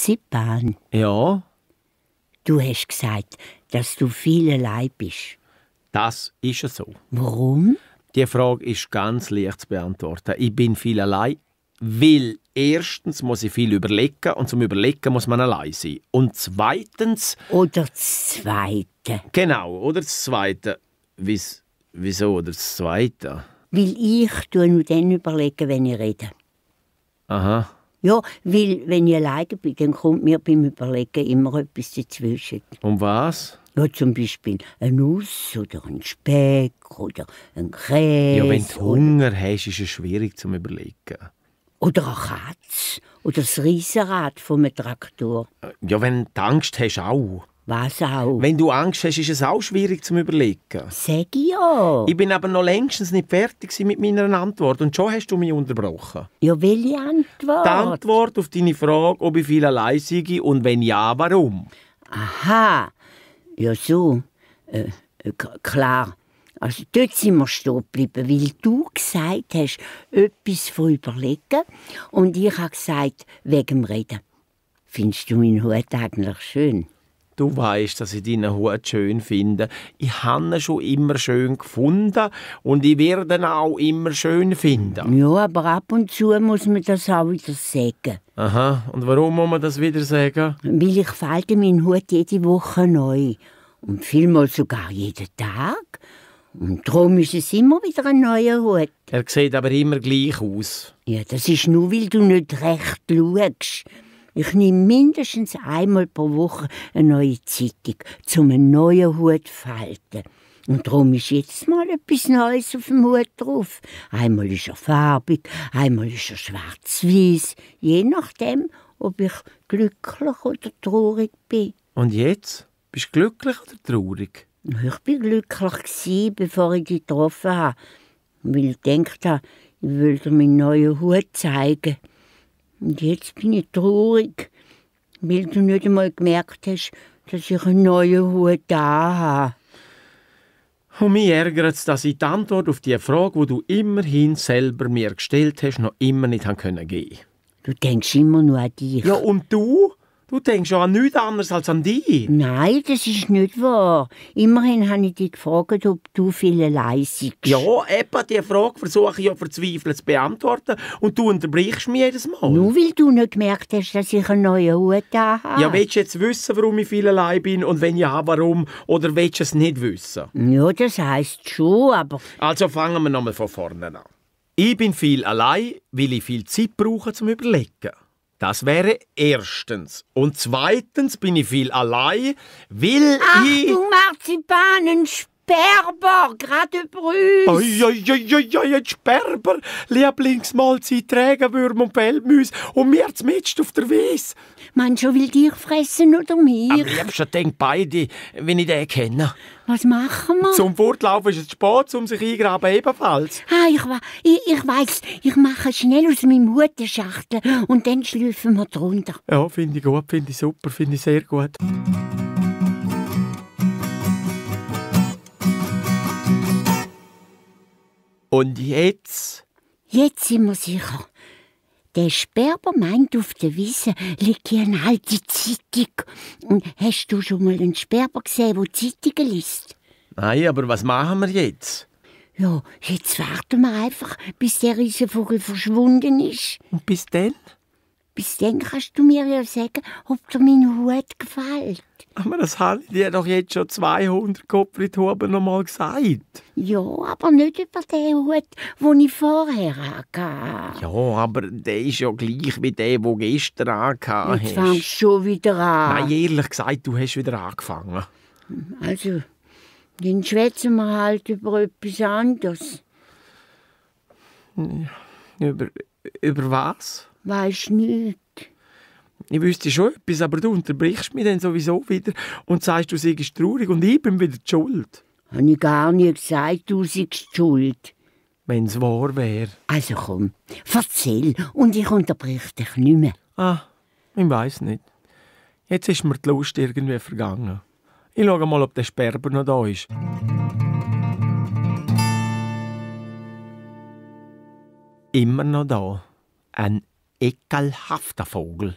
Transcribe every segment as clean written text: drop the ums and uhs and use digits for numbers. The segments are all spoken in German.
Marzipan. Ja, Du hast gesagt, dass du viel allein bist. das ist es so. Warum? Die Frage ist ganz leicht zu beantworten. Ich bin viel allein, weil erstens muss ich viel überlegen und zum Überlegen muss man allein sein. Und zweitens... Oder das Zweite. Genau, oder das Zweite. Wieso oder das Zweite? Weil ich nur dann überlege, wenn ich rede. Aha. Ja, weil wenn ich alleine bin, dann kommt mir beim Überlegen immer etwas dazwischen. Um was? Ja, zum Beispiel ein Nuss oder ein Speck oder ein Käse. Ja, wenn du Hunger hast, ist es schwierig zum Überlegen. Oder eine Katze. Oder das Riesenrad vom Traktor. Ja, wenn du Angst hast, auch. Was auch? Wenn du Angst hast, ist es auch schwierig zum Überlegen. Sag ich ja. Ich bin aber noch längstens nicht fertig mit meiner Antwort und schon hast du mich unterbrochen. Ja, welche Antwort? Die Antwort auf deine Frage, ob ich viel allein sei und wenn ja, warum? Aha. Ja, so. Klar. Also dort sind wir stehen geblieben, weil du gesagt hast, etwas von überlegen und ich habe gesagt, wegen dem Reden. Findest du meinen Hut eigentlich schön? Du weißt, dass ich deinen Hut schön finde. Ich habe ihn schon immer schön gefunden und ich werde ihn auch immer schön finden. Ja, aber ab und zu muss man das auch wieder sagen. Aha, und warum muss man das wieder sagen? Weil ich falte meinen Hut jede Woche neu. Und vielmal sogar jeden Tag. Und darum ist es immer wieder ein neuer Hut. Er sieht aber immer gleich aus. Ja, das ist nur, weil du nicht recht schaust. Ich nehme mindestens einmal pro Woche eine neue Zeitung, um einen neuen Hut zu falten. Und darum ist jetzt mal etwas Neues auf dem Hut drauf. Einmal ist er farbig, einmal ist er schwarz-weiß. Je nachdem, ob ich glücklich oder traurig bin. Und jetzt? Bist du glücklich oder traurig? Ich war glücklich, bevor ich dich getroffen habe. Weil ich gedacht habe, ich will dir meinen neuen Hut zeigen. Und jetzt bin ich traurig, weil du nicht einmal gemerkt hast, dass ich einen neuen Hut da habe. Und mich ärgert es, dass ich die Antwort auf die Frage, die du immerhin selber mir gestellt hast, noch immer nicht geben konnte. Du denkst immer nur an dich. Ja, und du? Du denkst ja an nichts anderes als an dich. Nein, das ist nicht wahr. Immerhin habe ich dich gefragt, ob du viel allein seist. Ja, eben, diese Frage versuche ich ja verzweifelt zu beantworten und du unterbrichst mich jedes Mal. Nur weil du nicht gemerkt hast, dass ich einen neuen Hut da habe. Ja, willst du jetzt wissen, warum ich viel allein bin und wenn ja, warum? Oder willst du es nicht wissen? Ja, das heisst schon, aber... Also fangen wir nochmal von vorne an. Ich bin viel allein, weil ich viel Zeit brauche zum Überlegen. Das wäre erstens. Und zweitens bin ich viel allein, weil ich... Achtung, Marzipan, ein Sperber, gerade über uns. Oi, ein Sperber, Lieblingsmahlzeit, Trägerwürmer und Feldmäuse und mir mitten auf der Wiese. Meinst du, will dich fressen oder mich? Am liebsten denke beide, wenn ich den kenne. Was machen wir? Zum Fortlaufen ist es spät, um sich eingraben ebenfalls. Ich weiss, ich mache schnell aus meinem Hut eine Schachtel und dann schlüpfen wir drunter. Ja, finde ich gut, finde ich super, finde ich sehr gut. Und jetzt? Jetzt sind wir sicher. Der Sperber meint, auf der Wiese liegt hier eine alte Zeitung. Und hast du schon mal einen Sperber gesehen, der Zeitungen liest? Nein, aber was machen wir jetzt? Ja, jetzt warten wir einfach, bis der Riesenvogel verschwunden ist. Und bis dann? Bis dann kannst du mir ja sagen, ob dir mein Hut gefällt. Aber das habe ich dir doch jetzt schon 200 Kopfrithuben noch mal gesagt. Ja, aber nicht über den Hut, den ich vorher hatte. Ja, aber der ist ja gleich wie der, den gestern angehabt Jetzt hast. fängst du schon wieder an. Nein, ehrlich gesagt, du hast wieder angefangen. Also, dann schwätzen wir halt über etwas anderes. Über was? Weisst nicht. Ich wüsste schon etwas, aber du unterbrichst mich dann sowieso wieder und sagst, du seist traurig und ich bin wieder die Schuld. Habe ich gar nie gesagt, du seist schuld. Wenn es wahr wäre. Also komm, erzähl und ich unterbrich dich nicht mehr. Ich weiss nicht. Jetzt ist mir die Lust irgendwie vergangen. Ich schaue mal, ob der Sperber noch da ist. Immer noch da. Ein ekelhafter Vogel.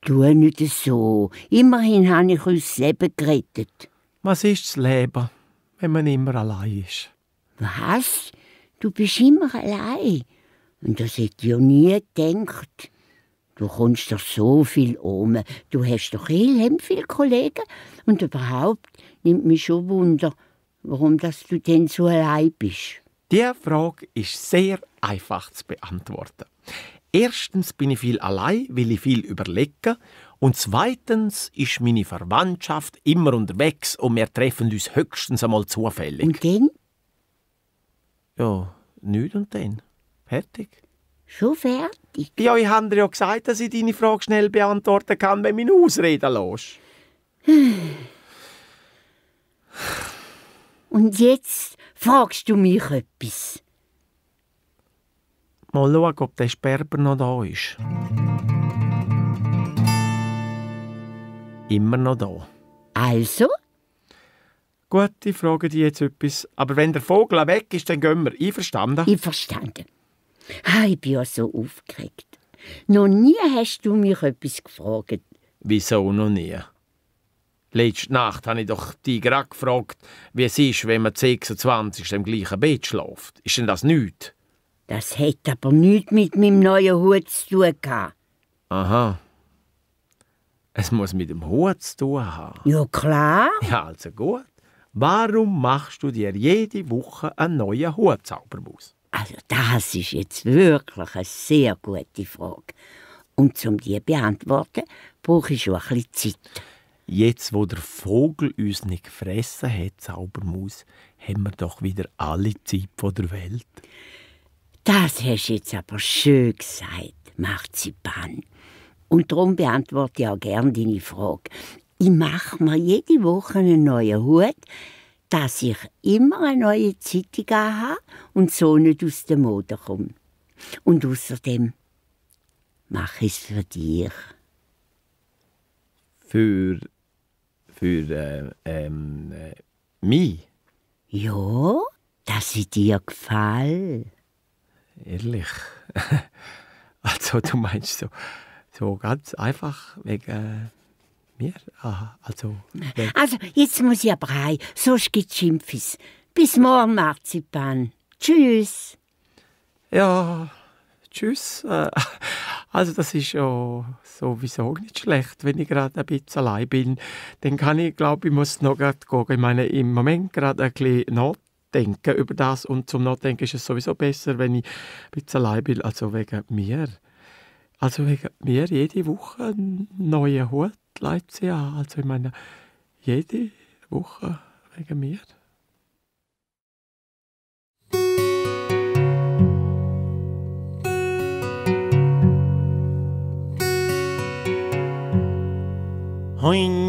Tu nicht so. Immerhin habe ich uns das Leben gerettet. Was ist das Leben, wenn man immer allein ist? Was? Du bist immer allein? Und das hätte ich ja nie gedacht. Du kommst doch so viel um. Du hast doch viele Kollegen. Und überhaupt nimmt mich schon Wunder, warum dass du denn so allein bist. Diese Frage ist sehr einfach zu beantworten. Erstens bin ich viel allein, weil ich viel überlege. Und zweitens ist meine Verwandtschaft immer unterwegs und wir treffen uns höchstens einmal zufällig. Und dann? Ja, nichts und dann. Fertig. Schon fertig? Ja, ich habe dir ja gesagt, dass ich deine Frage schnell beantworten kann, wenn du mich ausreden lässt. Und jetzt fragst du mich etwas. Mal schauen, ob der Sperber noch da ist. Immer noch da. Also? Gut, ich frage dich jetzt etwas. Aber wenn der Vogel weg ist, dann gehen wir. Einverstanden? Einverstanden. Ich bin ja so aufgeregt. Noch nie hast du mich etwas gefragt. Wieso noch nie? Letzte Nacht habe ich doch dich gerade gefragt, wie es ist, wenn man 26 im gleichen Bett schläft. Ist denn das nichts? Das hätte aber nichts mit meinem neuen Hut zu tun gehabt. Aha. Es muss mit dem Hut zu tun haben. Ja, klar. Ja, also gut. Warum machst du dir jede Woche einen neuen Hut, Zaubermaus? Also das ist jetzt wirklich eine sehr gute Frage. Und um die zu beantworten, brauche ich schon ein bisschen Zeit. Jetzt, wo der Vogel uns nicht gefressen hat, Zaubermaus, haben wir doch wieder alle Zeit der Welt. Das hast du jetzt aber schön gesagt, Marzipan. Und darum beantworte ich auch gerne deine Frage. Ich mache mir jede Woche einen neuen Hut, dass ich immer eine neue Zeitung habe und so nicht aus der Mode komme. Und außerdem mache ich es für dich. Für mich? Ja, dass ich dir gefalle. Ehrlich? Also du meinst so ganz einfach wegen mir? Aha, also jetzt muss ich aber heim, sonst gibt's Schimpfis. Bis morgen, Marzipan. Tschüss. Ja, tschüss. Also das ist ja sowieso nicht schlecht, wenn ich gerade ein bisschen allein bin. Dann kann ich, glaube ich, muss noch gerade gehen. Ich meine, im Moment gerade ein bisschen nachdenken über das. Und zum Nachdenken ist es sowieso besser, wenn ich ein bisschen allein bin. Also wegen mir. Also wegen mir jede Woche einen neuen Hut leitet sie an. Also ich meine, jede Woche wegen mir. Hoi.